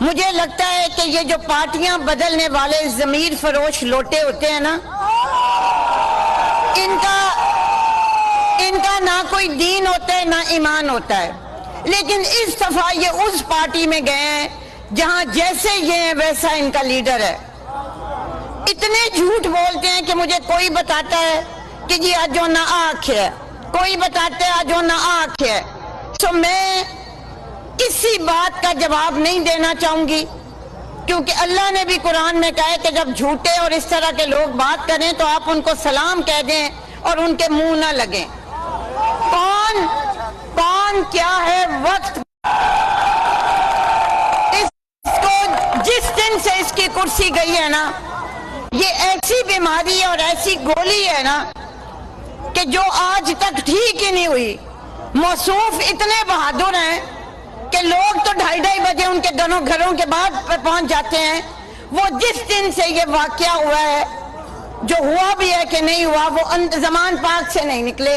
مجھے لگتا ہے کہ یہ جو پارٹیاں بدلنے والے ضمیر فروش لوٹے ہوتے ہیں نا، ان کا نہ کوئی دین ہوتا ہے نہ ایمان ہوتا ہے، لیکن اس دفعہ یہ اس پارٹی میں گئے ہیں جہاں جیسے یہ ہیں ویسا ان کا لیڈر ہے۔ اتنے جھوٹ بولتے ہیں کہ مجھے کوئی بتاتا ہے کہ جی آجو نہ آنکھ ہے، کوئی بتاتا ہے آجو نہ آنکھ ہے۔ تو میں کسی بات کا جواب نہیں دینا چاہوں گی، کیونکہ اللہ نے بھی قرآن میں کہا ہے کہ جب جھوٹے اور اس طرح کے لوگ بات کریں تو آپ ان کو سلام کہہ دیں اور ان کے منہ نہ لگیں۔ کون کیا ہے وقت، اس کو جس دن سے اس کی کرسی گئی ہے نا، یہ ایسی بیماری اور ایسی گولی ہے نا کہ جو آج تک ٹھیک ہی نہیں ہوئی۔ موصوف اتنے بہادر ہیں کہ لوگ تو 2:30 بجے ان کے گھروں کے بعد پہنچ جاتے ہیں۔ وہ جس دن سے یہ واقعہ ہوا ہے، جو ہوا بھی ہے کہ نہیں ہوا، وہ زمان پاک سے نہیں نکلے۔